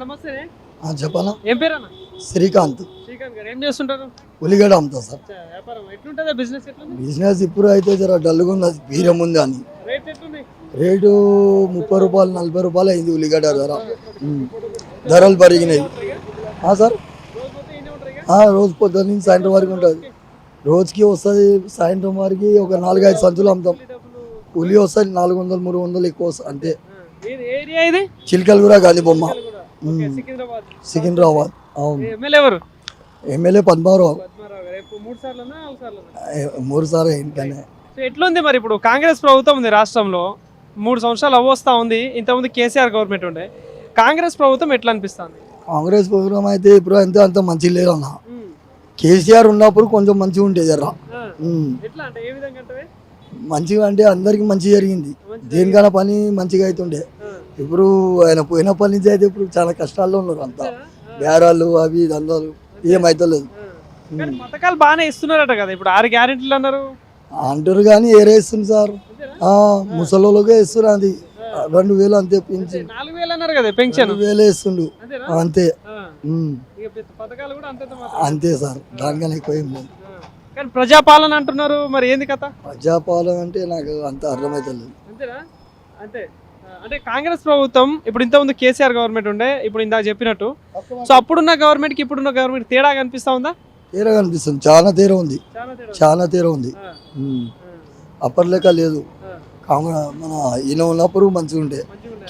నమస్తే. చెప్పనా? ఏం పేరు అన్న? శ్రీకాంత్. శ్రీకాంత్ గారు ఏం చేస్తుంటారు? ఉల్లిగడ్డ అమ్ముతా సార్. వ్యాపారం ఎట్లుంటుందా? బిజినెస్ ఎట్లుంది? బిజినెస్ ఇప్పుడు అయితే జర డల్గా ఉంది, బీరం ఉంది అని. రేట్ ఎట్లున్నాయి? రేటు 30 రూపాయలు 40 రూపాయలు అయింది ఉల్లిగడ్డ ధర. ధరలు పెరిగినాయి సార్. రోజు పొద్దున్న నుంచి సాయంత్రం వరకు ఉంటుంది. రోజుకి వస్తుంది సాయంత్రం వరకు ఒక 4-5 సంచులు అమ్ముతాం. ఉల్లి వస్తుంది 400-300 ఎక్కువ వస్తుంది అంతే. చిలకలు కూడా గాంధీ బొమ్మ, సికింద్రాబాద్. అవును. ఎమ్మెల్యే పద్మారావు. 3 సార్లు ఇంకనే. ఎట్లుంది మరి ఇప్పుడు కాంగ్రెస్ ప్రభుత్వం ఉంది రాష్ట్రంలో, 3 సంవత్సరాలు అవ్వస్తా ఉంది. ఇంతకుముందు కేసీఆర్ గవర్నమెంట్ ఉండే. కాంగ్రెస్ ప్రభుత్వం ఎట్లా అనిపిస్తుంది? కాంగ్రెస్ ప్రభుత్వం అయితే ఇప్పుడు అంత మంచి లేదు అన్న. కేసీఆర్ ఉన్నప్పుడు కొంచెం మంచిగా ఉండేది జర్రా. మంచిగా అంటే అందరికి మంచి జరిగింది, దేనికైనా పని మంచిగా అవుతుండే. ఇప్పుడు ఆయన పోయినప్పటి నుంచి అయితే ఇప్పుడు చాలా కష్టాల్లో ఉన్నారు అంతా. బేరాలు అవి దందాలు ఏమైతలేదు. పథకాలు బాగానే ఇస్తున్నారట కదా, ఇప్పుడు 6 గ్యారెంటీలు అన్నారు అంటారు కానీ ఏరే ఇస్తుంది సార్. ముసలోళ్ళకే ఇస్తున్నారు, అది 2000 అంతే. పెన్షన్ 4000 అన్నారు కదా, పెన్షన్ 2000 ఇస్తుండు అంతే. అంతే సార్, దానికన్నా ఎక్కువ ఏం లేదు. కానీ ప్రజాపాలన అంటున్నారు, మరి ఏంది కథ? ప్రజాపాలన అంటే నాకు అంత అర్థమైతలేదు. అంటే అంటే కాంగ్రెస్ ప్రభుత్వం ఇప్పుడు ఇంతకుముందు కేసీఆర్ గవర్నమెంట్ ఉండే, ఇప్పుడు ఇందాక చెప్పినట్టు. సో అప్పుడున్న గవర్నమెంట్ కి ఇప్పుడున్న గవర్నమెంట్ తేడా కనిపిస్తా ఉందా? తేడా కనిపిస్తుంది, చాలా తేడా ఉంది, చాలా తేడా ఉంది. అప్పటిలేక లేదు. మన ఈయన ఉన్నప్పుడు మంచిగా ఉండే,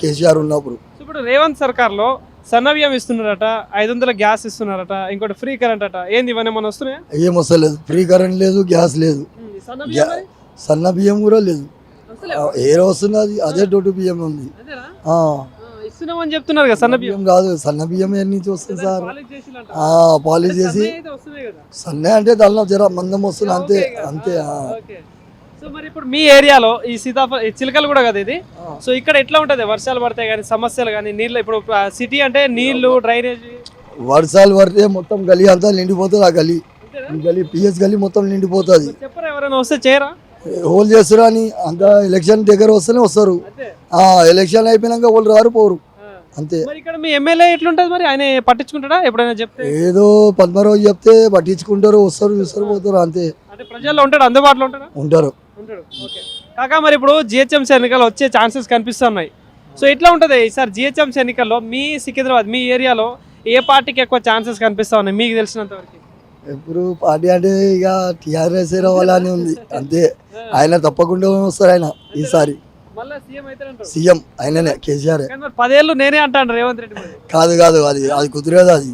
కేసీఆర్ ఉన్నప్పుడు. ఇప్పుడు రేవంత్ సర్కార్ లో సన్నబియ్యం ఇస్తున్నారట, 500 గ్యాస్ ఇస్తున్నారట, ఇంకోటి ఫ్రీ కరెంట్ అట. ఏంది ఇవన్నీ మన వస్తున్నాయా? ఏం వస్తలేదు, ఫ్రీ కరెంట్ లేదు, గ్యాస్ లేదు, సన్న బియ్యం కూడా లేదు. ఏ వస్తున్నది అదే దొడ్డు బియ్యం ఉంది. ఇస్తున్నామని చెప్తున్నారు కదా. సన్న బియ్యం కాదు, సన్న బియ్యం ఎన్ని నుంచి వస్తుంది సార్? పాలిష్ చేసి సన్న అంటే దానిలో జర మందం వస్తుంది అంతే అంతే. సో మరి ఇప్పుడు మీ ఏరియాలో ఈ చిలకలు కూడా కదా ఇది, సో ఇక్కడ ఎట్లా ఉంటది? వర్షాలు పడతాయి కానీ సమస్యలు కానీ నీళ్ళు, ఇప్పుడు సిటీ అంటే నీళ్లు డ్రైనేజ్. వర్షాలు పడితే మొత్తం గలీ అంతా నిండిపోతుంది. ఆ గలీ పిఎస్ గలీ మొత్తం నిండిపోతుంది. చెప్పరా ఎవరైనా వస్తే చేయరా? హోల్ చేస్తారు అని అంత. ఎలక్షన్ దగ్గర వస్తేనే వస్తారు, ఎలక్షన్ అయిపోయినాక వాళ్ళు రారు పోరు అంతే. ఇక్కడ మీ ఎమ్మెల్యే ఎట్లుంటది మరి? ఆయన పట్టించుకుంటాడా? ఎప్పుడైనా చెప్తే ఏదో పద్మారావు చెప్తే పట్టించుకుంటారు, వస్తారు చూస్తారు పోతారు అంతే. అంటే ప్రజల్లో ఉంటాడు, అందుబాటులో ఉంటారు. కాకా మరి ఇప్పుడు జిహెచ్ఎంసీ ఎన్నికలు వచ్చే ఛాన్సెస్ కనిపిస్తున్నాయి. సో ఎట్లా ఉంటది ఈసారి జిహెచ్ఎంసీ ఎన్నికల్లో మీ సికింద్రాబాద్ మీ ఏరియాలో ఏ పార్టీకి ఎక్కువ ఛాన్సెస్ కనిపిస్తా ఉన్నాయి మీకు తెలిసినంత వరకు? ఇప్పుడు పార్టీ అంటే ఇక టీఆర్ఎస్ రావాలని ఉంది అంతే. ఆయన తప్పకుండా వస్తారు ఆయన ఈసారి సీఎం. ఆయననే కేసీఆర్. 10 ఏళ్ళు నేనే అంటాను రేవంత్ రెడ్డి. కాదు కాదు, అది కుదిరేది. అది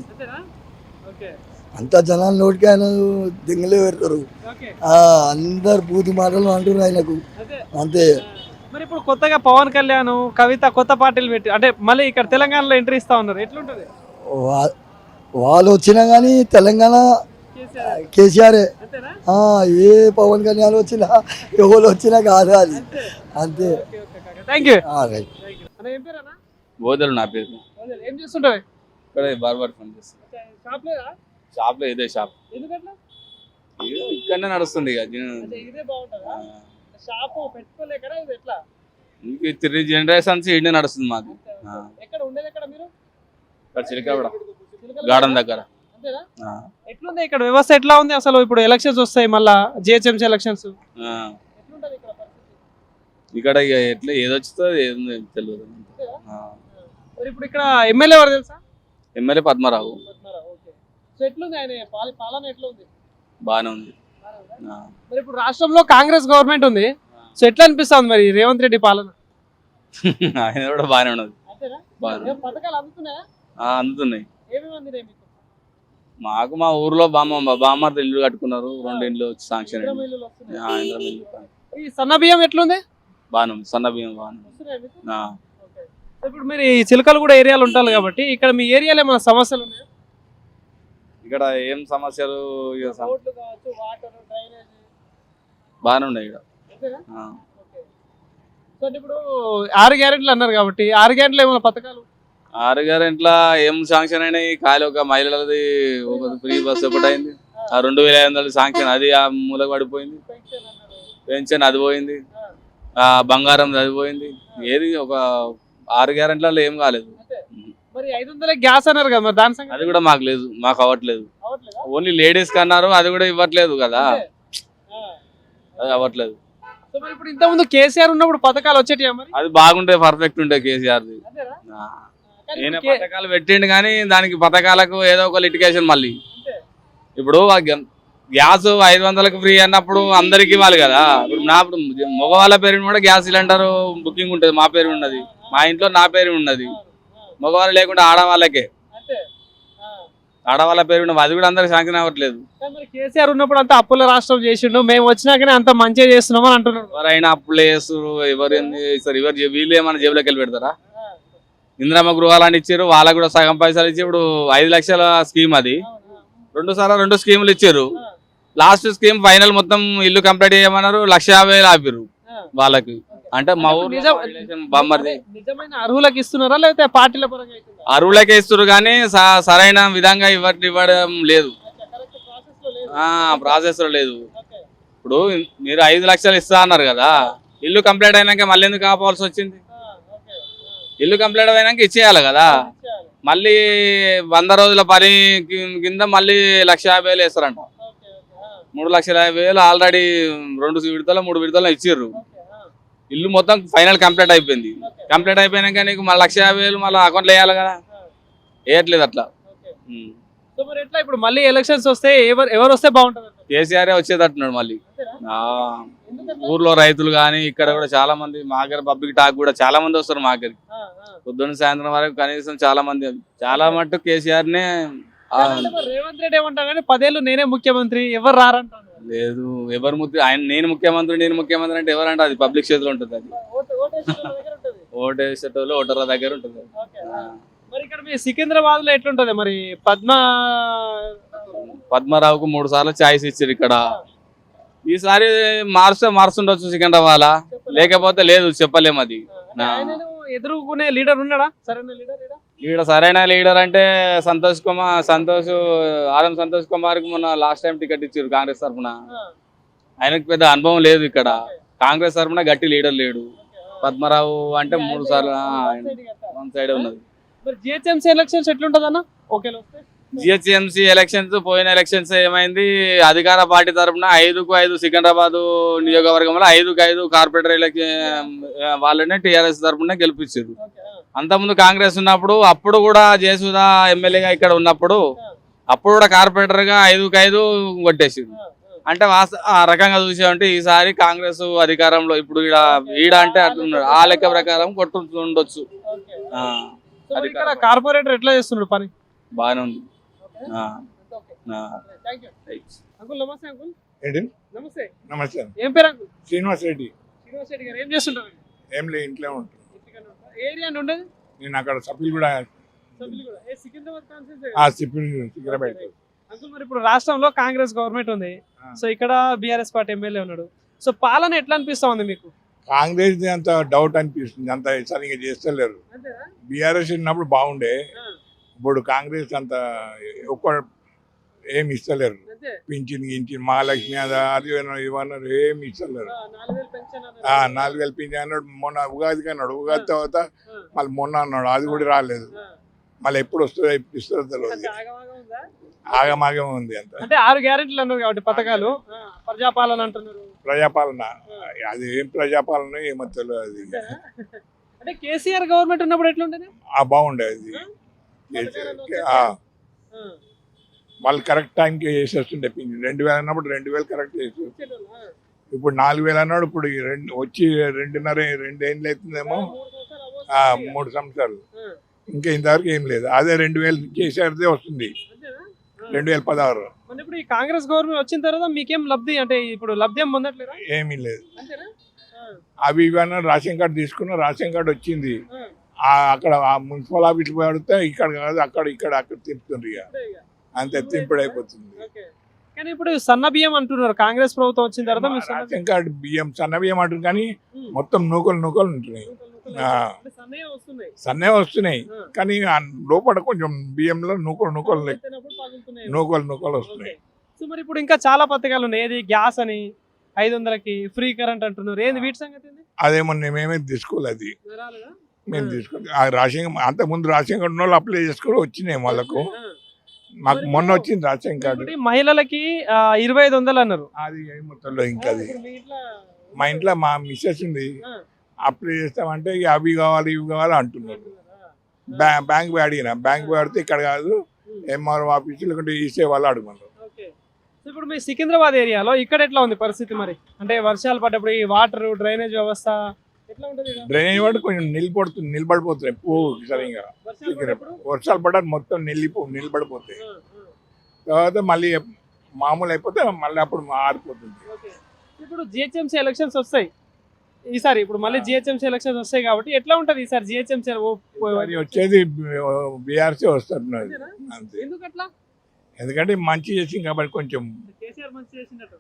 అంత జనాల నోటికి ఆయన దింగలే పెడతారు. అందరు బూతి మాటలు అంటారు ఆయనకు అంతే. మరి ఇప్పుడు కొత్తగా పవన్ కళ్యాణ్ కవిత కొత్త పార్టీలు పెట్టి అంటే మళ్ళీ ఇక్కడ తెలంగాణలో ఎంట్రీ ఇస్తా ఉన్నారు, ఎట్లుంటది? వాళ్ళు వచ్చినా కానీ తెలంగాణ కేసీఆర్. ఏ పవన్ కళ్యాణ్ వచ్చినా ఎవరు వచ్చినా కాదు అది అంతే. బోధలు నా పేరు. ఏం చేస్తుంటారు? బార్బర్ పని చేస్తాను. షాప్ లో ఇదే షాప్ ఇక్కడనే నడుస్తుంది. ఇంక 3 జనరేషన్స్ ఇడే నడుస్తుంది మాకు. చిలకడ గార్డెన్ దగ్గర. ఎట్లుంది ఇక్కడ వ్యవస్థ? ఎట్లా ఉంది అసలు? ఇప్పుడు ఎలక్షన్స్ వస్తాయి మళ్ళా, జిహెచ్ఎంసీ ఎలక్షన్స్. ఇక్కడ ఎట్లా ఏదొచ్చుతో ఏదో తెలియదు. ఇప్పుడు ఇక్కడ ఎమ్మెల్యే ఎవరు తెలుసా? ఎమ్మెల్యే పద్మారావు. ఎట్లుంది ఆయన పాలన? ఎట్లుంది? బాగానే ఉంది. మరి ఇప్పుడు రాష్ట్రంలో కాంగ్రెస్ గవర్నమెంట్ ఉంది, సో ఎట్లా అనిపిస్తుంది మరి రేవంత్ రెడ్డి పాలన? ఆయన కూడా బాగానే ఉన్నది. పథకాలు అందుతున్నాయా? అందుతున్నాయి. మాకు మా ఊర్లో బామ్మర్ది ఇల్లు కట్టుకున్నారు, 2 ఇండ్లు శాంక్షన్. ఈ సన్న బియ్యం ఎట్లుంది? బాగానే ఉంది, సన్న బియ్యం బాగానే. ఇప్పుడు మీరు ఈ చిలకలు కూడా ఏరియాలు ఉంటారు కాబట్టి ఇక్కడ మీ ఏరియాలో ఏమైనా సమస్యలు ఉన్నాయా? ఇక్కడ ఏం సమస్యలు బాగానే ఉన్నాయి ఇక్కడ. ఇప్పుడు 6 గ్యారెంటీలు అన్నారు కాబట్టి 6 గ్యారెంటీలు ఏమైనా పథకాలు? 6 గ్యారెంట్ల ఏం శాంక్షన్ అయినాయి? ఖాళీ ఒక మహిళలది ఒక ఫ్రీ బస్ ఒకటి అయింది, 2500 శాంక్షన్, అది ఆ మూలకు పడిపోయింది. పెన్షన్ అది పోయింది, బంగారం అది పోయింది. ఏది ఒక 6 గ్యారెంట్లలో ఏం కాలేదు. మరి 500 గ్యాస్ అన్నారు కదా, మరి దాని సంగతి అది కూడా మాకు లేదు, మాకు అవ్వట్లేదు. అవ్వట్లేదా? ఓన్లీ లేడీస్ కి అన్నారు, అది కూడా ఇవ్వట్లేదు కదా, ఆ. అది అవ్వట్లేదు. సో మరి ఇప్పుడు ఇంతకుముందు కేసీఆర్ ఉన్నప్పుడు పథకాలు వచ్చేటియా మరి? అది బాగుంటే పర్ఫెక్ట్ ఉంటే కేసీఆర్ది. అంతేనా? కానీ నేను ఇప్పుడు పథకాలు పెట్టిండు కానీ దానికి పథకాలకు ఏదో ఒక లిటిగేషన్ మళ్ళీ. అంతే. ఇప్పుడు గ్యాస్ 500కి ఫ్రీ అన్నప్పుడు అందరికి ఇవ్వాలి కదా. ఇప్పుడు మగవాళ్ళ పేరు కూడా గ్యాస్ సిలిండర్ బుకింగ్ ఉంటుంది, మా పేరు ఉన్నది, మా ఇంట్లో నా పేరు ఉన్నది. మగవాళ్ళు లేకుండా ఆడవాళ్ళకే, అంతే. ఆ. ఆడవాళ్ళ పేరు ఉన్నది, అది కూడా అందరికి శాంక్షన్ అవ్వట్లేదు. కానీ మరి కేసీఆర్ ఉన్నప్పుడు అంతా అప్పుల రాష్ట్రం చేసిండు, మేము వచ్చినాకనే అంత మంచిగా చేస్తున్నాం అని అంటున్నారు. ఎవరైనా అప్పులు చేస్తారు, ఎవరు ఏంది సార్, వీళ్ళు ఏమైనా జేబులోకి వెళ్ళి పెడతారా? ఇందిరమ్మ గృహాలని ఇచ్చారు, వాళ్ళకు కూడా సగం పైసలు ఇచ్చి ఇప్పుడు 5 లక్షల స్కీమ్, అది 2 స్కీములు ఇచ్చారు. లాస్ట్ స్కీమ్ ఫైనల్ మొత్తం ఇల్లు కంప్లీట్ చేయమన్నారు, 1,50,000 ఆపిరు వాళ్ళకి. అంటే మా ఊరు బామ్మర్ది నిజమైన అర్హులకు ఇస్తున్నారా లేకపోతే పార్టీల పరంగా ఇస్తున్నారా? అరువులకే ఇస్తారు కానీ సరైన విధంగా ఇవ్వడం లేదు, ప్రాసెస్ లో లేదు. ఇప్పుడు మీరు 5 లక్షలు ఇస్తా అన్నారు కదా, ఇల్లు కంప్లీట్ అయినాక మళ్ళీ ఎందుకు ఆపాల్సి వచ్చింది? ఇల్లు కంప్లీట్ అయినాక ఇచ్చేయాలి కదా. మళ్ళీ 100 రోజుల పని కింద మళ్ళీ 1,50,000 వేస్తారంట. 3,50,000 ఆల్రెడీ 2 విడతలు 3 విడతలు ఇచ్చిర్రు. ఇల్లు మొత్తం ఫైనల్ కంప్లీట్ అయిపోయింది. కంప్లీట్ అయిపోయినాక నీకు మళ్ళీ 1,50,000 మళ్ళీ అకౌంట్లో వేయాలి కదా, వేయట్లేదు అట్లా. సో మరి ఎట్లా ఇప్పుడు మళ్ళీ ఎలక్షన్స్ వస్తే ఎవరు వస్తే బాగుంటుంది? కేసీఆర్ వచ్చేటట్టున్నాడు మళ్ళీ. ఊర్లో రైతులు కానీ ఇక్కడ కూడా చాలా మంది మా దగ్గర పబ్లిక్ టాక్ కూడా చాలా మంది వస్తారు మా దగ్గరికి. పొద్దున్న సాయంత్రం వరకు కనీసం చాలా మంది, చాలా మట్టు కేసీఆర్ నే. రేవంత్ రెడ్డి ఏమంటారు కానీ 10 ఏళ్ళు నేనే ముఖ్యమంత్రి ఎవరు రారంటారు. లేదు, ఎవరు ఆయన నేను ముఖ్యమంత్రి అంటే ఎవరంటే అది పబ్లిక్ చేతిలో ఉంటుంది. అది ఓటేసేటోళ్ళు ఓటర్ల దగ్గర ఉంటుంది. మరి ఇక్కడ మీ సికింద్రాబాద్ లో ఎట్లుంటది మరి? పద్మరావుకు 3 సార్లు ఛాయిస్ ఇచ్చారు ఇక్కడ. ఈసారి మారుస్తుండొచ్చు సికింద్రాబాద్, లేకపోతే లేదు, చెప్పలేము. అది ఎదుర్కొనే లీడర్ ఉన్నాడా? సరైన ఈడ సరైన లీడర్ అంటే ఆదం సంతోష్ కుమార్ కి మొన్న లాస్ట్ టైం టికెట్ ఇచ్చారు కాంగ్రెస్ తరఫున. ఆయనకు పెద్ద అనుభవం లేదు ఇక్కడ. కాంగ్రెస్ తరఫున గట్టి లీడర్ లేడు. పద్మరావు అంటే 3 సార్లు వన్ సైడ్ ఉన్నది. జిహెచ్ఎంసీ ఎలక్షన్స్ ఎట్లుంటది అన్న? జిహెచ్ఎంసీ ఎలక్షన్స్, పోయిన ఎలక్షన్స్ ఏమైంది, అధికార పార్టీ తరఫున 5కు 5 సికింద్రాబాద్ నియోజకవర్గంలో 5కు 5 కార్పొరేటర్ వాళ్ళనే టీఆర్ఎస్ తరఫున గెలిపించారు. అంతకుముందు కాంగ్రెస్ ఉన్నప్పుడు, అప్పుడు కూడా జయసుధా ఎమ్మెల్యేగా ఇక్కడ ఉన్నప్పుడు, అప్పుడు కూడా కార్పొరేటర్ గా 5కు 5 కొట్టేసింది. అంటే ఆ రకంగా చూసామంటే ఈసారి కాంగ్రెస్ అధికారంలో ఇప్పుడు ఈడ అంటే అట్లున్నాడు, ఆ లెక్క ప్రకారం కొట్టుండొచ్చు. కార్పొరేటర్ ఎట్లా చేస్తున్నాడు పని? బాగానే ఉంది. అంకుల్ నమస్తే. అంకుల్ ఏంటి? నమస్తే. నమస్తే. ఏం పేరు అంకుల్? శ్రీనివాస్ రెడ్డి. శ్రీనివాస్ రెడ్డి గారు ఏం చేస్తుంటారు? ఏం లే, ఇంట్లో ఉంటాను. ఏరియా ఉండేది? నేను అక్కడ సభ్యులు కూడా సికింద్రాబాద్. అంకుల్ మరి ఇప్పుడు రాష్ట్రంలో కాంగ్రెస్ గవర్నమెంట్ ఉంది, సో ఇక్కడ బీఆర్ఎస్ పార్టీ ఎమ్మెల్యే ఉన్నాడు. సో పాలన ఎట్లా అనిపిస్తా ఉంది మీకు? కాంగ్రెస్ అంత డౌట్ అనిపిస్తుంది, అంత సరిగ్గా చేస్తలేరు. బీఆర్ఎస్ ఉన్నప్పుడు బాగుండే, ఇప్పుడు కాంగ్రెస్ అంత ఒక్క ఏమి ఇస్తలేరు. పింఛన్ మహాలక్ష్మి అది ఇవన్నారు, ఏమి ఇస్తలేరు. 4,000 పింఛన్ అన్నాడు, మొన్న ఉగాదికి అన్నాడు, ఉగాది తర్వాత మళ్ళీ మొన్న అన్నాడు, అది కూడా రాలేదు. మళ్ళీ ఎప్పుడు వస్తుందో ఎప్పుడు ఇస్తుందో తెలియదు, ఆగమాగం ఉంది. అంత అంటే 6 గ్యారెంటీలు అన్నారు కాబట్టి పథకాలు, ప్రజాపాలన అంటున్నారు. ప్రజాపాలన అది ఏం ప్రజాపాలన ఏమో తెలియదు. అంటే కేసీఆర్ గవర్నమెంట్ ఉన్నప్పుడు ఎట్లుంటది? బాగుండేది. వాళ్ళు కరెక్ట్ టైంకి చేసేస్తుండే పింఛన్. 2,000 అన్నప్పుడు 2,000 కరెక్ట్ చేసి, ఇప్పుడు 4,000 అన్నాడు. ఇప్పుడు వచ్చి 2 ఏళ్ళు అవుతుందేమో, 3 సంవత్సరాలు. ఇంకా ఇంతవరకు ఏం లేదు. అదే 2,000 కేసీఆర్దే వస్తుంది, 2016. ఇప్పుడు ఈ కాంగ్రెస్ గవర్నమెంట్ వచ్చిన తర్వాత మీకేం లబ్ధి, అంటే ఇప్పుడు లబ్ధి ఏం పొందట్లేదా? ఏమీ లేదు. అవి ఇవన్నీ రేషన్ కార్డు తీసుకున్నా, రేషన్ కార్డు వచ్చింది, అక్కడ మున్సిపల్ ఆఫీస్ పోయి అడిగితే ఇక్కడ కాదు అక్కడ తిప్పుతుంది, ఇక అంతే తింపుడు అయిపోతుంది. కానీ ఇప్పుడు సన్న బియ్యం అంటున్నారు కాంగ్రెస్ ప్రభుత్వం వచ్చిన తర్వాత. రేషన్ కార్డు బియ్యం సన్న బియ్యం అంటుంది కానీ మొత్తం నూకలు ఉంటున్నాయి, సన్నే వస్తున్నాయి. కానీ లోపల కొంచెం బియ్యంలో నూకలు వస్తున్నాయి. సో మరి ఇప్పుడు ఇంకా చాలా పథకాలు ఉన్నాయి, ఏది గ్యాస్ అని 500కి ఫ్రీ కరెంట్ అంటున్నారు, ఏంది వీటి సంగతి? అదేమో మేమే తీసుకోలేదు, అది మేము తీసుకుంటాం ఆ రేషన్ అంతకుముందు రేషన్ కార్డు ఉన్న వాళ్ళు అప్లై చేసుకొని వచ్చినాయి వాళ్ళకు మాకు మొన్న వచ్చింది రేషన్ కార్డు ఇప్పుడు మహిళలకి 2500 అన్నారు. అది ఏ మొత్తంలో ఇంకా అది ఇప్పుడు మీ ఇంట్లో మా ఇంట్లో మా మిస్సెస్ ఉంది అప్లై చేస్తామంటే ఇక అవి కావాలి ఇవి కావాలి అంటున్నారు. బ్యాంక్ పోయి అడిగిన బ్యాంక్ పోయి అడిగితే ఇక్కడ కాదు ఎంఆర్ఓ ఆఫీసు లేకుంటే ఈసే వాళ్ళు అడుగున్నారు. ఓకే. సో ఇప్పుడు మీ సికింద్రాబాద్ ఏరియాలో ఇక్కడ ఎట్లా ఉంది పరిస్థితి మరి? అంటే వర్షాలు పడ్డప్పుడు ఈ వాటర్ డ్రైనేజ్ వ్యవస్థ ఎట్లా ఉంటుంది? డ్రైనేజ్ వాడు కొంచెం నిలబడిపోతున్నాయి సరిగా వర్షాలు పడ్డారు మొత్తం నిలబడిపోతాయి. తర్వాత మళ్ళీ మామూలు అయిపోతే మళ్ళీ అప్పుడు ఆరిపోతుంది. ఇప్పుడు జిహెచ్ఎంసీ ఎలక్షన్స్ వస్తాయి ఈసారి. ఇప్పుడు మళ్ళీ జిహెచ్ఎంసీ ఎలక్షన్స్ వస్తాయి కాబట్టి ఎట్లా ఉంటది ఈసారి జిహెచ్ఎంసీ? వచ్చేది బీఆర్సీ వస్తున్నది అంతే. ఎందుకు అట్లా? ఎందుకంటే మంచి చేసింది కాబట్టి కొంచెం కేసీఆర్ మంచి చేసినట్టు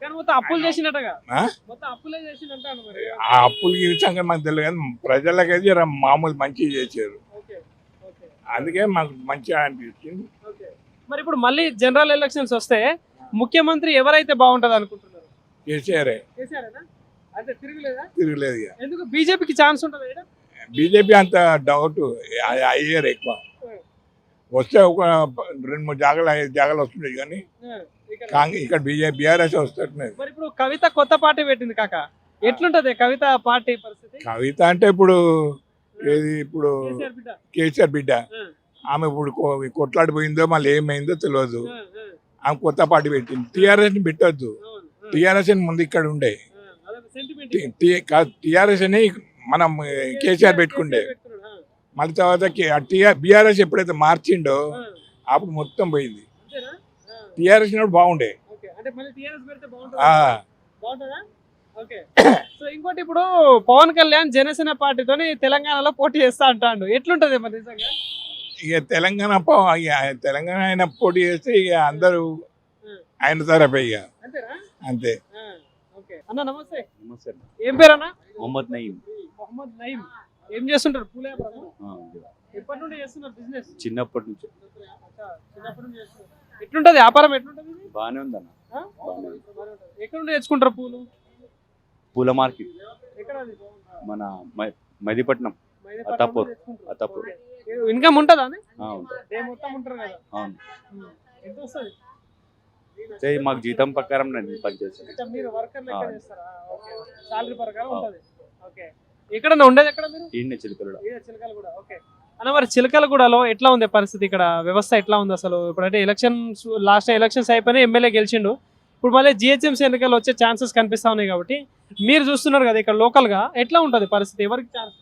కానీ మొత్తం అప్పులు చేసినట్టుగా ఆ? మొత్తం అప్పులే చేసినట్టు మరి. ఆ అప్పులకి సంగతి మాకు తెలియదు కానీ ప్రజలకైతే మామూలు మంచి చేశారు. ఓకే ఓకే అందుకే మాకు మంచిగా అనిపించింది. ఓకే. మరి ఇప్పుడు మళ్ళీ జనరల్ ఎలక్షన్స్ వస్తే ముఖ్యమంత్రి ఎవరైతే బాగుంటది అనుకుంటున్నారు? కేసీఆరే కేసీఆరేనా? అంటే తిరగలేదా? తిరగలేదు ఇక ఎందుకు బీజేపీకి ఛాన్స్ ఉంటుంది? బీజేపీ అంత డౌట్ అయ్యారు ఎక్కువ వస్తే ఒక 2-3 జాగాలు 5 జాగాలు వస్తుంటాయి కానీ ఇక్కడ బీఆర్ఎస్ వస్తున్నది. మరి ఇప్పుడు కవిత కొత్త పార్టీ పెట్టింది కాక ఎట్లుంటది కవిత పార్టీ పరిస్థితి? కవిత అంటే ఇప్పుడు ఏది ఇప్పుడు కేసీఆర్ బిడ్డ. కేసీఆర్ బిడ్డ ఆ. ఆమె ఇప్పుడు కొట్లాడిపోయిందో మళ్ళీ ఏమైందో తెలియదు. ఆ, ఆ, ఆమె కొత్త పార్టీ పెట్టింది. టీఆర్ఎస్ ని పెట్టొద్దు. అవును, ఆ, టీఆర్ఎస్ ముందు ఇక్కడ ఉండే ఆ, అదొక sentiment. టీఆర్ఎస్ అని మనం కేసీఆర్ పెట్టుకుండే పెట్టుకున్నాడు, ఆ, మళ్ళీ తర్వాత బీఆర్ఎస్ ఎప్పుడైతే మార్చిండో ఆ, అప్పుడు మొత్తం పోయింది. అంతేనా? ఆ, టీఆర్ఎస్ బాగుండే. ఓకే. అంటే మళ్ళీ టీఆర్ఎస్ పెడితే ఆ, బాగుంటుందా? ఓకే. సో ఇంకోటి ఇప్పుడు పవన్ కళ్యాణ్ జనసేన పార్టీతోని తెలంగాణలో పోటీ చేస్తా అంటాడు. ఎట్లుంటది మరి నిజంగా? ఇక తెలంగాణ ఆయన పోటీ చేస్తే ఇక అందరూ ఆ, ఆయన తరఫే ఇక అంతేనా? అంతే. ఆ, ఓకే. అన్న నమస్తే. నమస్తే. ఏం పేరు అన్న? మొహమ్మద్ నయీం. మొహమ్మద్ నయీం. ఏం చేస్తుంటారు? పూల వ్యాపారం. ఎప్పటి నుండి చేస్తున్నారు బిజినెస్? చిన్నప్పటి నుంచి చిన్నప్పటి నుండి చేస్తున్నారు. ఎట్లుంటది వ్యాపారం? ఎట్లుంటది ఇది? బాగానే ఉందన్న. ఆ? ఎక్కడ నుండి తెచ్చుకుంటారు పూలు? పూల మార్కెట్ ఎక్కడ అది? మన మెహదీపట్నం మైదాపట్నం అత్తాపూర్. నుండి తెచ్చుకుంటారు. అత్తాపూర్. ఓకే. ఇన్కమ్ ఉంటుందా అని? ఉంటుంది. డే మొత్తం ఉంటారు కదా. అవును. ఎంత వస్తుంది? చేయి మాకు జీతం ప్రకారం నేను పనిచేస్తాను. అంటే మీరు వర్కర్ లెక్క ఆ. చేస్తారా? ఓకే. సాలరీ ప్రకారం ఆ. ఉంటది. ఓకే. ఎక్కడ ఉండేది ఎక్కడ మీరు? ఈయన చిలుకలుడ. ఇదే చిలకలగూడ. ఓకే. అన్న మరి చిలకలగూడలో ఎట్లా ఉంది పరిస్థితి? ఇక్కడ వ్యవస్థ ఎట్లా ఉంది అసలు? ఇప్పుడంటే ఎలక్షన్స్ అయిపోయినాయి, ఎమ్మెల్యే గెలిచిండు. ఇప్పుడు మళ్ళీ జిహెచ్ఎంసీ ఎన్నికలు వచ్చే ఛాన్సెస్ కనిపిస్తా ఉన్నాయి కాబట్టి మీరు చూస్తున్నారు కదా ఇక్కడ లోకల్ గా ఎట్లా ఉంటది పరిస్థితి? ఎవరికి ఛాన్స్?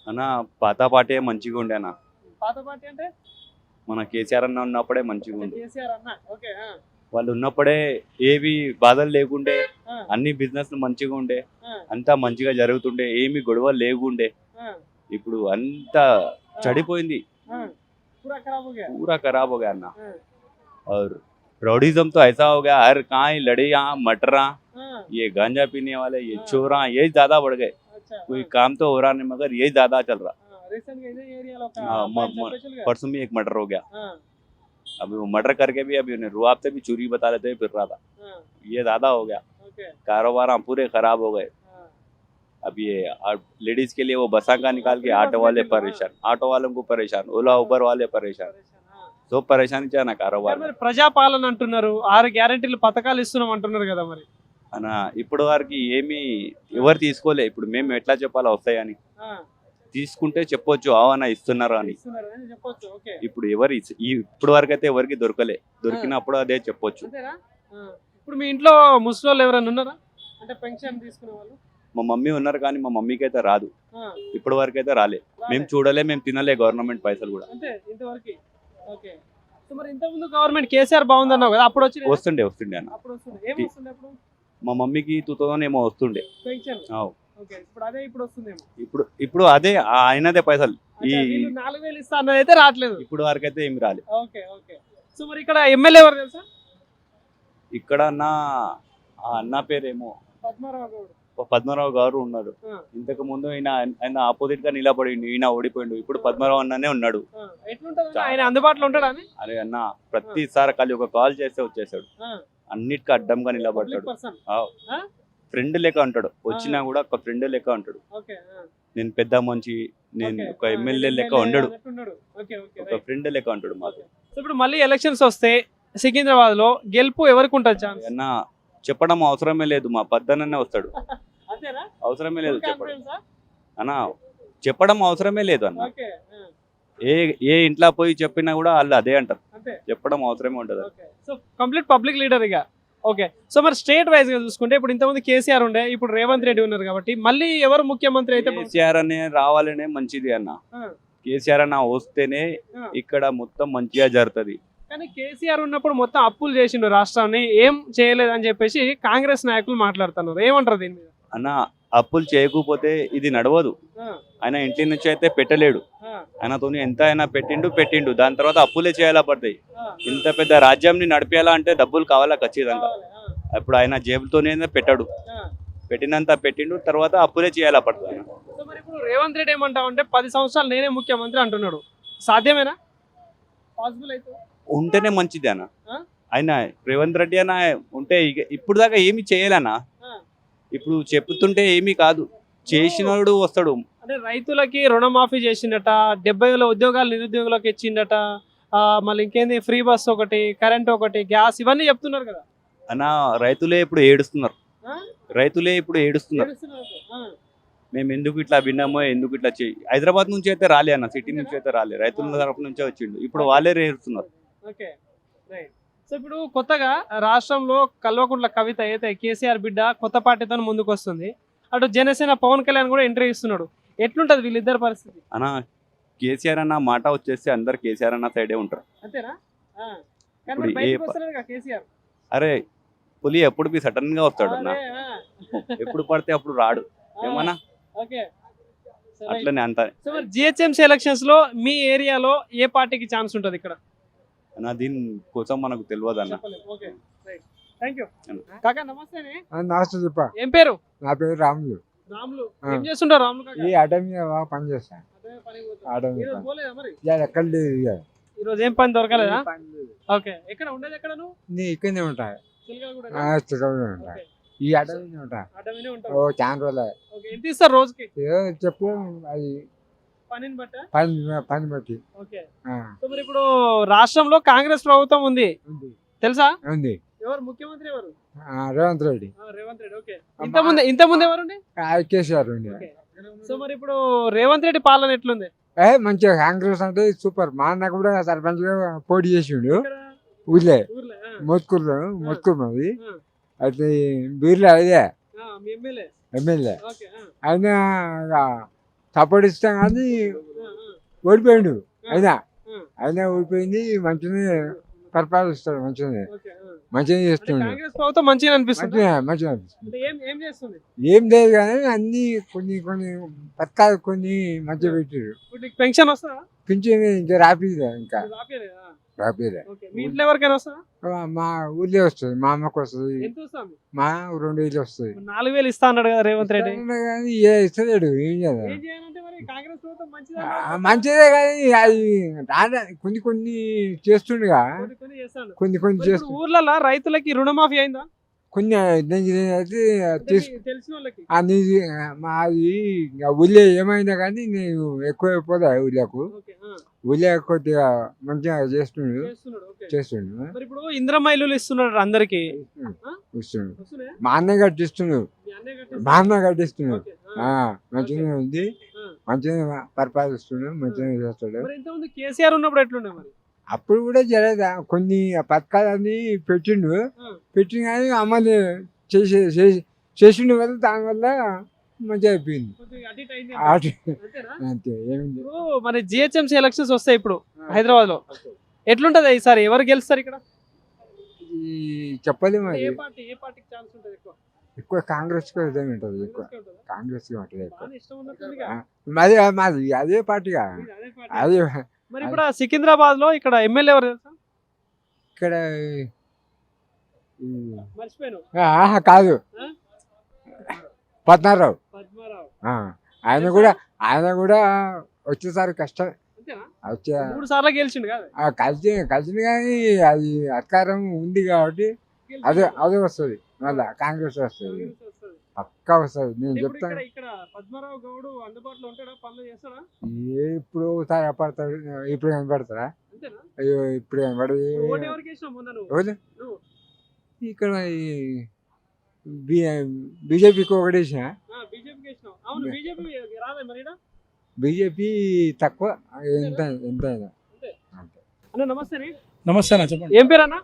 అన్న పాత పార్టీ మంచిగా ఉండే అన్న. పాత పార్టీ అంటే మన కేసీఆర్ అన్న ఉన్నప్పుడే మంచిగా ఉండే. కేసీఆర్ అన్న. ఓకే. ఆ, వాళ్ళు ఉన్నప్పుడే ఏవి బాధలు లేకుండే, ఆ, అన్ని బిజినెస్ మంచిగా ఉండే, ఆ, అంతా మంచిగా జరుగుతుండే, ఏమి గొడవలు లేకుండే. ఆ, ఇప్పుడు అంతా చెడిపోయింది, ఆ. पूरा खराब हो गया। पूरा खराब हो गया ना। हाँ, और रॉडिज्म तो ऐसा हो गया, हर कहाँ लड़ियाँ मटरा, हाँ, ये गांजा पीने वाले, ये हाँ। चोरा, ये ज्यादा बढ़ गए। अच्छा। कोई काम तो हो रहा नहीं मगर ये ज्यादा चल रहा। रीसेंट గా ఇదే ఏరియాలో ఒక हाँ, అబ్బాయి చంపేశారు కదా? परसों में एक मर्डर हो गया। हाँ, अभी वो मर्डर करके भी अभी उन्हें रुआब से भी चोरी बता लेते हुए फिर रहा था। हाँ, ये ज्यादा हो गया, ओके। कारोबार पूरे खराब हो गए। हाँ, अब ये लेडीज के लिए वो बसा का निकाल के ऑटो वाले परेशान, ऑटो वालों को परेशान, ओला उबर वाले परेशान, हाँ। सब परेशानी चाहिए ना कारोबार మరి ప్రజాపాలన అంటున్నారు, 6 గ్యారెంటీలు పథకాలు ఇస్తున్నాం అంటున్నారు కదా మరి? అన్న. ఇప్పుడు వరకు ఏమి ఎవరు తీసుకోలే. ఇప్పుడు మేము ఎట్లా చెప్పాలో వస్తాయని ఆ, తీసుకుంటే చెప్పొచ్చు, అవన్న ఇస్తున్నారు అని. ఇస్తున్నారు అని చెప్పొచ్చు. ఓకే. ఇప్పుడు ఇప్పుడు వరకు అయితే ఎవరికి దొరకలే, దొరికినప్పుడు అదే చెప్పొచ్చు. అంతేనా? ఆ. ఇప్పుడు మీ ఇంట్లో ముసలోళ్ళు ఎవరైనా ఉన్నారా? అంటే పెన్షన్ తీసుకునే వాళ్ళు? మా మమ్మీ ఉన్నారు కానీ మా మమ్మీకి అయితే రాదు, ఆ, ఇప్పటి వరకు అయితే రాలే. రాలే. మేము చూడలే, మేము తినలే గవర్నమెంట్ పైసలు కూడా. అంతే ఇంతవరకు. ఓకే. సో మరి ఇంతకుముందు గవర్నమెంట్ కేసీఆర్ బాగుందన్నావు కదా, అప్పుడు వచ్చి వస్తుండే అన్న. అప్పుడు వస్తుంది. ఏం వస్తుంది అప్పుడు? మా మమ్మీకి 2000 ఏమో వస్తుండే. పెన్షన్. ఆవ్. ఓకే. ఇప్పుడు అదే ఇప్పుడు వస్తుందేమో. ఇప్పుడు అదే ఆయనదే పైసలు. అచ్చా, వీళ్ళు 4000 ఇస్తా అన్నది అయితే రావట్లేదు. ఇప్పుడు వరకు అయితే ఏమి రాలే. ఓకే. ఓకే. సో మరి ఇక్కడ ఎమ్మెల్యే ఎవరు తెలుసా? ఇక్కడ అన్న పేరేమో పద్మారావు గౌడ్. పద్మరావు గారు ఉన్నారు. ఆ. ఇంతకు ముందు ఆయన ఆపోజిట్ గా నిలబడిండు, ఈయన ఓడిపోయిండు. ఇప్పుడు పద్మరావు అన్ననే ఉన్నాడు. ఆ, ఎట్లుంటది ఆయన అందుబాటులో ఉంటాడా అని? అరే అన్న, ప్రతిసారి కలిసి ఒక కాల్ చేస్తే వచ్చేసాడు, ఆ, అన్నిటికీ అడ్డంగా పబ్లిక్ నిలబడ్డాడు. పర్సన్. ఫ్రెండ్ లెక్క ఉంటాడు, వచ్చినా కూడా ఒక ఫ్రెండ్ లెక్క ఉంటాడు. ఓకే. ఆ. నేను పెద్ద మంచి, నేను ఓకే. ఒక ఎమ్మెల్యే లెక్క ఉండడు, అన్నట్టున్నాడు. ఓకే ఓకే ఒక రైట్. ఫ్రెండ్ లెక్క ఉంటాడు మాకు. సో ఇప్పుడు మళ్ళీ ఎలక్షన్స్ వస్తే సికింద్రాబాద్ లో గెలుపు ఎవరికి ఉంటుంది ఛాన్స్? అన్న చెప్పడం అవసరమే లేదు, మా పద్దననే వస్తాడు, అంతేనా? అవసరమే లేదు చెప్పడం కాన్ఫిడెన్స్ ఆ? అన్న, చెప్పడం అవసరమే లేదు అన్న. ఓకే ఏ ఏ ఇంట్లో పోయి చెప్పినా కూడా వాళ్ళు అదే అంటారు, అంతే. చెప్పడం అవసరమే ఉండదు. Okay so complete public leader ఇక. ఓకే సో మరి స్టేట్ వైజ్ గా చూసుకుంటే ఇప్పుడు ఇంతకుముందు కేసీఆర్ ఉండే, ఇప్పుడు రేవంత్ రెడ్డి ఉన్నారు కాబట్టి మళ్ళీ ఎవరు ముఖ్యమంత్రి అయితే కేసీఆర్ అనే రావాలనే మంచిది అన్న. ఆ. కేసీఆర్ అన్న వస్తేనే ఆ. ఇక్కడ మొత్తం మంచిగా జరుగుతుంది. కానీ కేసీఆర్ ఉన్నప్పుడు మొత్తం అప్పులు చేసిండు రాష్ట్రాన్ని, ఏం చేయలేదని చెప్పేసి కాంగ్రెస్ నాయకులు మాట్లాడుతున్నారు. ఏమంటారు దీని మీద? అన్న అప్పులు చేయకపోతే ఇది నడవదు. ఆ, ఆయన ఇంటి నుంచి అయితే పెట్టలేడు, ఆ, ఆయనతో ఎంత అయినా పెట్టిండు, దాని తర్వాత అప్పులే చేయాలా పడతాయి. ఆ, ఇంత పెద్ద రాజ్యాన్ని నడిపేయాలా అంటే డబ్బులు కావాలా ఖచ్చితంగా. కావాలి. ఇప్పుడు ఆయన జేబుతోనే పెట్టాడు, ఆ. పెట్టినంత పెట్టిండు, తర్వాత అప్పులే చేయాలా పడుతుంది ఆయన. సో మరి ఇప్పుడు రేవంత్ రెడ్డి ఏమంటావు అంటే 10 సంవత్సరాలు నేనే ముఖ్యమంత్రి అంటున్నాడు. సాధ్యమేనా? పాసిబుల్ అయితే ఉంటేనే మంచిది అన్న. ఆ? ఆయన రేవంత్ రెడ్డి అన్న ఉంటే ఇప్పుడు దాకా ఏమి చేయాలన్నా, ఇప్పుడు చెప్తుంటే ఏమీ కాదు, చేసినోడు వస్తాడు. అంటే రైతులకి రుణమాఫీ చేసిండట, 70,000 ఉద్యోగాలు నిరుద్యోగులకు ఇచ్చిండట, మళ్ళీ ఇంకేంది ఫ్రీ బస్ ఒకటి, కరెంట్ ఒకటి, గ్యాస్, ఇవన్నీ చెప్తున్నారు కదా. అన్న రైతులే ఇప్పుడు ఏడుస్తున్నారు, ఆ? రైతులే ఇప్పుడు ఏడుస్తున్నారు. ఏడుస్తున్నారు. ఆ. మేము ఎందుకు ఇట్లా విన్నామో, ఎందుకు ఇట్లా చేయి. హైదరాబాద్ నుంచి అయితే రాలే అన్న, సిటీ నుంచి అయితే రాలే, రైతుల తరపు నుంచే వచ్చిండు. ఇప్పుడు వాళ్ళే ఏడుస్తున్నారు. Okay right. సో ఇప్పుడు కొత్తగా రాష్ట్రంలో కల్వకుంట్ల కవిత అయితే కేసీఆర్ బిడ్డ కొత్త పార్టీతో ముందుకు వస్తుంది. అటు జనసేన పవన్ కళ్యాణ్ కూడా ఎంట్రీ ఇస్తున్నాడు. ఎట్లుంటది వీళ్ళిద్దరి పరిస్థితి? అన్న కేసీఆర్ అన్న మాట వచ్చేస్తే అందరు కేసీఆర్ అన్న సైడే ఉంటారు. అంతేనా? ఆ. కానీ ఇప్పుడు మరి బయటకు ఏ వస్తలేడుగా కేసీఆర్. అరే పులి ఎప్పుడు సడన్ గా వస్తాడు అన్న, అరే, ఆ. ఎప్పుడు పడితే అప్పుడు రాడు. ఏమన్నా ఓకే సో రైట్. అట్లనే అంత సో మరి జిహెచ్ఎంసీ ఎలక్షన్స్ లో మీ ఏరియాలో ఏ పార్టీకి ఛాన్స్ ఉంటుంది ఇక్కడ? అన్న దీని కోసం మనకు తెలియదు అన్న. చెప్పలేము. Okay right. థ్యాంక్ యూ అన్న. కాకా. నమస్తేనే. నమస్తే చెప్ప. ఏం పేరు? నా పేరు రాములు. రాములు. ఆ. ఏం చేస్తుంటారు రాములు కాకా? ఈ అటెండ్ బాగా పని చేస్తాను. అదే పనికి పోతారు. అటెండ్ ఈరోజు పోలేదా మరి? ఇవాళ ఎక్కడ లేదు, ఇవాళ ఈ రోజు ఏం పని దొరకలేదా? ఏ పని లేదు. ఓకే. ఎక్కడ ఉండేది? ఎక్కడ నువ్వు? నీ ఇక్కడనే ఉంటాయి, చిలకలగూడ. స్థిరంగా ఓకే. ఉంటాయి. ఈ అటెండ్ ఉంటాయి. అడ్డమనే ఓ ఉంటావు. చాలా రోజులు ఓకే. ఎంత ఇస్తారు రోజుకి ఏదో చెప్పు, అది పనిని బట్ట? పని బట్టి. ఓకే. ఆ, సో మరి ఇప్పుడు రాష్ట్రంలో కాంగ్రెస్ ప్రభుత్వం ఉంది, ఉంది తెలుసా? ఉంది. ఎవరు ముఖ్యమంత్రి? ఎవరు? రేవంత్ రెడ్డి. రేవంత్ రెడ్డి. ఓకే. అమ్మా. ఇంత ముందు ఎవరుండి? కేసీఆర్ ఉంది. ఓకే. సో మరి ఇప్పుడు రేవంత్ రెడ్డి పాలన ఎట్లుంది? మంచిగా కాంగ్రెస్ అంటే సూపర్. మా అన్న కూడా సర్పంచ్ గా పోటీ చేసిండు ఇక్కడ ఊళ్ళే, ఊర్లో. మొత్తుకూరు మాది. ఆ. అయితే బీర్లో అదే మీ ఎమ్మెల్యే. ఎమ్మెల్యే. ఓకే. ఆయన సపోర్ట్ ఇస్తాం కానీ ఓడిపోయిండు. ఆయన ఓడిపోయింది. మంచిగా పరిపాలిస్తాడు, మంచిగా చేస్తుండు. కాంగ్రెస్ ప్రభుత్వం మంచిగా అనిపిస్తుంది. మంచిగా అనిపిస్తుంది. అంటే ఏం చేస్తుంది? ఏం లేదు కానీ అన్ని కొన్ని పథకాలు కొన్ని మంచిగా పెట్టారు. ఇప్పుడు నీకు పెన్షన్ వస్తుందా? పింఛన్ ఇంకా రాపిదా, ఇంకా రాపియలేదా? రాపిదా. ఓకే. మీ ఇంట్లో ఎవరికైనా వస్తుందా? మా ఊళ్ళో వస్తుంది, మా అమ్మకు వస్తుంది, ఎంత వస్తుంది? మా 2,000 వస్తుంది. 4,000 ఇస్తా అన్నాడు కదా రేవంత్ రెడ్డి. కానీ ఇస్తలేడు. ఏం చేయాలి? ఏం చేయాలంటే మరి కాంగ్రెస్ ప్రభుత్వం మంచిదే కానీ అది కొన్ని చేస్తుండగా, కొన్ని చేస్తాడు. కొన్ని చేస్తు ఊర్లలో రైతులకి రుణమాఫీ అయిందా? కొన్ని అయితే తెలిసిన వాళ్ళకి. మాది ఊళ్ళో ఏమైనా కానీ నేను ఎక్కువ పోదా ఊళ్ళకు. ఓకే. ఊళ్ళో కొద్దిగా మంచిగా చేస్తున్నాడు. ఓకే. చేస్తుండు. మరి ఇప్పుడు ఇందిరమ్మ ఇల్లులు ఇస్తున్నాడు అందరికి. ఇస్తుండు. వస్తున్నాయా? మా అన్న కట్టిస్తుండు, మీ అన్నయ్య కట్టిస్తున్నాడా? మా అన్న కట్టిస్తుండు. ఓకే. మంచిగా ఉంది, మంచిగా పరిపాలిస్తుండు, మంచిగా చేస్తాడు. మరి ఇంతకుముందు కేసీఆర్ ఉన్నప్పుడు ఎట్లుండే మరి? అప్పుడు కూడా జరగదా కొన్ని పథకాలన్నీ పెట్టిండు, పెట్టిన కానీ అమలు చేసిండు కదా, దానివల్ల మంచిగా అయిపోయింది. కొద్దిగా అటు ఇటు అయింది అటు అంతేనా? అంతే, ఏమింది. ఇప్పుడు మరి జిహెచ్ఎంసీ ఎలక్షన్స్ వస్తాయి ఇప్పుడు హైదరాబాద్ లో. ఎట్లుంటది ఈసారి? ఎవరు గెలుస్తారు ఇక్కడ? చెప్పలేము. ఏ అది పార్టీకి ఛాన్స్ ఉంటుంది ఎక్కువ? ఎక్కువ కాంగ్రెస్ కి ఇదే ఉంటుంది, ఎక్కువ కాంగ్రెస్కే ఉంటుందా? కాంగ్రెస్ కి ఉంటుంది ఎక్కువ. బాగానే ఇష్టం ఉన్నట్టుందిగా. మాది అదే పార్టీగా, మీది అదే పార్టీ. అదే. మరి ఇప్పుడు సికింద్రాబాద్ లో ఇక్కడ ఎమ్మెల్యే ఎవరు తెలుసా? ఇక్కడ మర్చిపోయాను. కాదు, పద్మారావు. పద్మారావు. ఆయన కూడా వచ్చేసారి కష్టం. అంతేనా? వచ్చే 3 సార్లు గెలిచిండు కదా. కలిసింది కానీ అది అధికారం ఉంది కాబట్టి అదే వస్తుంది, మళ్ళా కాంగ్రెస్ వస్తుంది. కాంగ్రెస్ వస్తది. పక్కా వస్తుంది నేను ఇప్పుడు చెప్తాను. ఇక్కడ పద్మారావు గౌడ్ అందుబాటులో ఉంటాడా, పనులు చేస్తాడా? ఇప్పుడు ఒకసారి పడతాడు, ఇప్పుడు ఏం పెడతారా? అంతేనా? అయ్యో ఇప్పుడు ఏం పడదు. ఓటు ఎవరికి వేసినావు మొన్న నువ్వు? ఎవరు? నువ్వు. ఇక్కడ బీజేపీకి ఒకటి వేసిన. బీజేపీకి వేసినావు. అవును, బీజేపీ రాలే మరి ఈడ? బీజేపీ తక్కువ, ఎంత ఎంత అయినా అంతే. అంతే. అన్న నమస్తే నీ. నమస్తే అన్న, చెప్పండి. ఏం పేరు అన్న?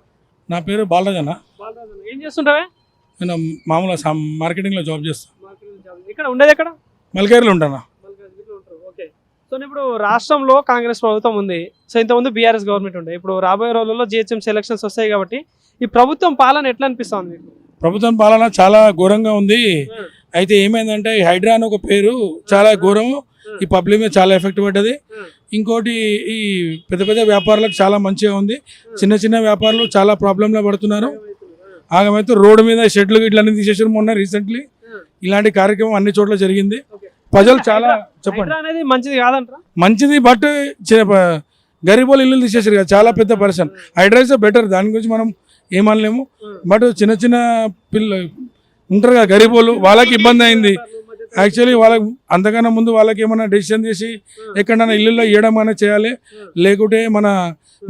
నా పేరు బాలరాజ్ అన్న. బాలరాజు అన్న. ఏం చేస్తుంటావే? నేను మామూలుగా మార్కెటింగ్లో జాబ్ చేస్తాను. ఇక్కడ ఉండేది ఎక్కడ? మల్కేర్లో ఉంటాను. ఓకే. సో ఇప్పుడు రాష్ట్రంలో కాంగ్రెస్ ప్రభుత్వం ఉంది. సో ఇంతకుముందు బీఆర్ఎస్ గవర్నమెంట్ ఉండే. ఇప్పుడు రాబోయే రోజుల్లో జిహెచ్ఎంసీ ఎలక్షన్స్ వస్తాయి కాబట్టి ఈ ప్రభుత్వం పాలన ఎట్లా అనిపిస్తుంది మీకు? ప్రభుత్వం పాలన చాలా ఘోరంగా ఉంది. అయితే ఏమైందంటే ఈ హైడ్రా అని ఒక పేరు చాలా ఘోరం. ఈ పబ్లిక్ మీద చాలా ఎఫెక్ట్ పడ్డది. ఇంకోటి ఈ పెద్ద పెద్ద వ్యాపారులకు చాలా మంచిగా ఉంది. చిన్న చిన్న వ్యాపారులు చాలా ప్రాబ్లంలో పడుతున్నారు. ఆగమైతే రోడ్డు మీద షెడ్లు ఇట్లన్నీ తీసేసారు మొన్న రీసెంట్లీ. ఇలాంటి కార్యక్రమం అన్ని చోట్ల జరిగింది. ప్రజలు చాలా చెప్పండి హైడ్రా అనేది మంచిది కాదంటారా? మంచిది, బట్ గరీబోలు ఇల్లు తీసేసారు కదా, చాలా పెద్ద పర్సన్. హైడ్రా ఇస్ బెటర్, దాని గురించి మనం ఏమనలేము. బట్ చిన్న చిన్న ఉంటారు కదా గరీబోలు, వాళ్ళకి ఇబ్బంది అయింది. యాక్చువల్లీ వాళ్ళకి అంతకన్నా ముందు వాళ్ళకి ఏమైనా డెసిషన్ చేసి ఎక్కడైనా ఇల్లుల్లో ఇవ్వడం అనేది చేయాలి. లేకుంటే మన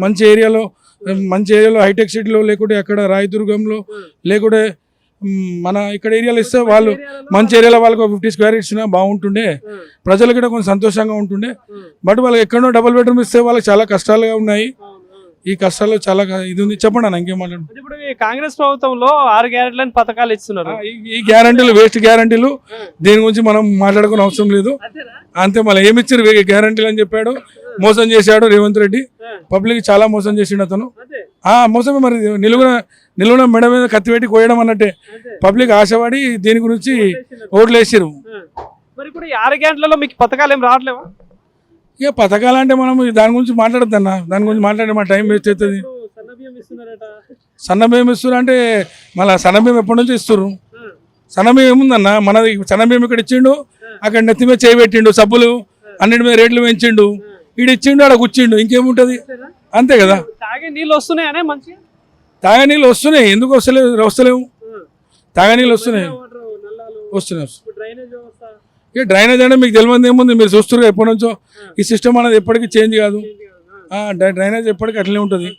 మంచి ఏరియాలో హైటెక్ సిటీలో, లేకుంటే అక్కడ రాయదుర్గంలో, లేకుంటే మన ఇక్కడ ఏరియాలో ఇస్తే వాళ్ళు మంచి ఏరియాలో వాళ్ళకి 50 స్క్వేర్ ఇచ్చినా బాగుంటుండే. ప్రజలకు కూడా కొంచెం సంతోషంగా ఉంటుండే. బట్ వాళ్ళకి ఎక్కడో డబుల్ బెడ్రూమ్ ఇస్తే వాళ్ళకి చాలా కష్టాలుగా ఉన్నాయి. ఈ కష్టాల్లో చాలా ఇది ఉంది. చెప్పండి అన్న, ఇంకేం మాట్లాడు. ఇప్పుడు ఈ కాంగ్రెస్ ప్రభుత్వంలో 6 గ్యారెంటీలను పథకాలు ఇస్తున్నారు. ఈ గ్యారంటీలు వేస్ట్ గ్యారంటీలు, దీని గురించి మనం మాట్లాడుకునే అవసరం లేదు. అంతే, మళ్ళీ ఏమి ఇచ్చారు గ్యారంటీలు అని చెప్పాడు, మోసం చేశాడు రేవంత్ రెడ్డి. పబ్లిక్ చాలా మోసం చేసిండు అతను. మోసమే మరి, నిలువున మెడ మీద కత్తి పెట్టి కోయడం అన్నట్టే. పబ్లిక్ ఆశపడి దీని గురించి ఓట్లు వేసారు. మరి ఇప్పుడు ఈ 6 గ్యారెంటీలలో మీకు పథకాలు ఏం రావట్లేవా? ఇక పథకాలు అంటే మనం దాని గురించి మాట్లాడద్దన్న, దాని గురించి మాట్లాడే మా టైం వేస్ట్ అవుతుంది. సన్నబియ్యం ఇస్తున్నారు అంటే మళ్ళీ సన్నబియ్యం ఎప్పటి నుంచి ఇస్తారు? సన్నబియ్యం ఏముందన్న, మనది సన్నబియ్యం ఇక్కడ ఇచ్చిండు, అక్కడ నెత్తి మీద చేయి పెట్టిండు, సబ్బులు అన్నిటి మీద రేట్లు పెంచిండు, ఈడు ఇచ్చిండు, ఆడ కూర్చిండు, ఇంకేముంటది? అంతే కదా. తాగే నీళ్ళు వస్తున్నాయనే మంచి? తాగే నీళ్ళు వస్తున్నాయి, ఎందుకు వస్తలేవు? తాగే నీళ్ళు వస్తున్నాయి. ఇక డ్రైనేజ్ అంటే మీకు తెలియదు ఏముంది, మీరు చూస్తారు ఎప్పటి నుంచో. ఈ సిస్టమ్ అనేది ఎప్పటికీ చేంజ్ కాదు. డ్రైనేజ్ ఎప్పటికీ అట్లనే ఉంటుంది.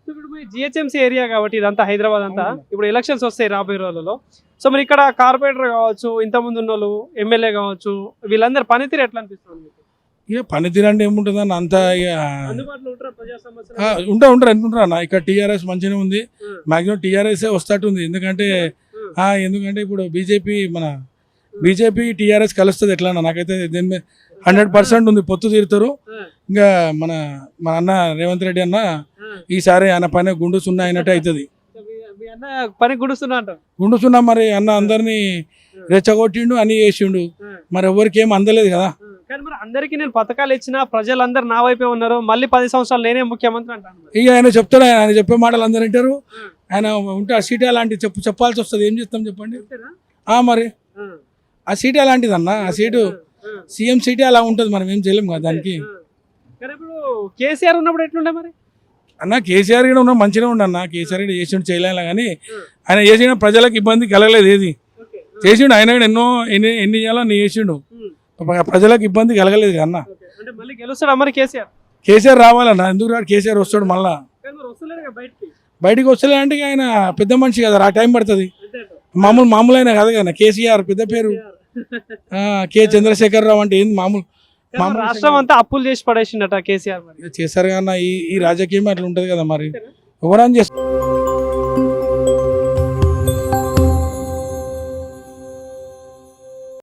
ఇప్పుడు మీ జిహెచ్ఎంసీ ఏరియా కాబట్టి ఇదంతా హైదరాబాద్ అంతా ఇప్పుడు ఎలక్షన్స్ వస్తాయి రాబోయే రోజుల్లో. సో మరి ఇక్కడ కార్పొరేటర్ కావచ్చు, ఇంతకుముందు ఉన్న వాళ్ళు ఎమ్మెల్యే కావచ్చు, వీళ్ళందరూ పనితీరు ఎట్లా అనిపిస్తుంది మీకు? ఇక పనితీరు అంటే ఏముంటుంది అన్న, అంతా ఇక అందుబాటులో ఉంటారా ప్రజా సమస్యలు? ఉంటారు అనుకుంటారా అన్న. ఇక్కడ టీఆర్ఎస్ మంచిగానే ఉంది, మాక్సిమం టీఆర్ఎస్ వస్తట్టుంది. ఎందుకంటే ఇప్పుడు బీజేపీ టీఆర్ఎస్ కలుస్తుంది ఎట్లా అన్న, నాకైతే దీని మీద 100% ఉంది, పొత్తు తీరుతారు. ఇంకా మన అన్న రేవంత్ రెడ్డి అన్న ఈసారి ఆయన పైన గుండు సున్నా అయినట్టు అవుతుంది. పని గుండుసున్నా మరి అన్న అందరినీ రెచ్చగొట్టిండు, అని చేసిండు, మరి ఎవరికి ఏం అందలేదు కదా. కానీ మరి అందరికీ నేను పథకాలు ఇచ్చినా ప్రజలందరూ నా వైపే ఉన్నారు, మళ్ళీ 10 సంవత్సరాలు నేనే ముఖ్యమంత్రి అంటాను. ఇక ఆయన చెప్తాడు, ఆయన చెప్పే మాటలు అందరు వింటారు. ఆయన ఉంటే ఆ సీట్ అలాంటివి చెప్పాల్సి వస్తుంది, ఏం చేస్తాం చెప్పండి. మరి ఆ సీట్ అలాంటిది అన్న, ఆ సీటు సీఎం సీటే అలా ఉంటుంది, మనం ఏం చేయలేము కదా దానికి. ఇప్పుడు కేసీఆర్ ఉన్నప్పుడు ఎట్లుండే మరి అన్న? కేసీఆర్ కూడా ఉన్న మంచిగా ఉండన్న, కేసీఆర్ కూడా చేసిండు చేయలేలా, కానీ ఆయన చేసిన ప్రజలకు ఇబ్బంది కలగలేదు. ఏది చేసిండు ఆయన కూడా ఎన్ని చేయాలో అన్ని చేసిండు, ప్రజలకు ఇబ్బంది కలగలేదు కదా అన్న. కేసీఆర్ రావాలన్న, ఎందుకు రాడు? కేసీఆర్ వస్తాడు మళ్ళా. బయటికి వస్తలే అంటే ఆయన పెద్ద మనిషి కదా, ఆ టైం పడుతుంది. మామూలు అయినా కదా కదా, కేసీఆర్ పెద్ద పేరు. కె చంద్రశేఖర్ రావు అంటే ఏంది మామూలు రాష్ట్రం అంతా అప్పులు చేసి పడేసిండట కేసీఆర్. చేశారు కదా ఈ రాజకీయం అట్లా ఉంటది కదా, మరి ఎవరని చేస్తారు.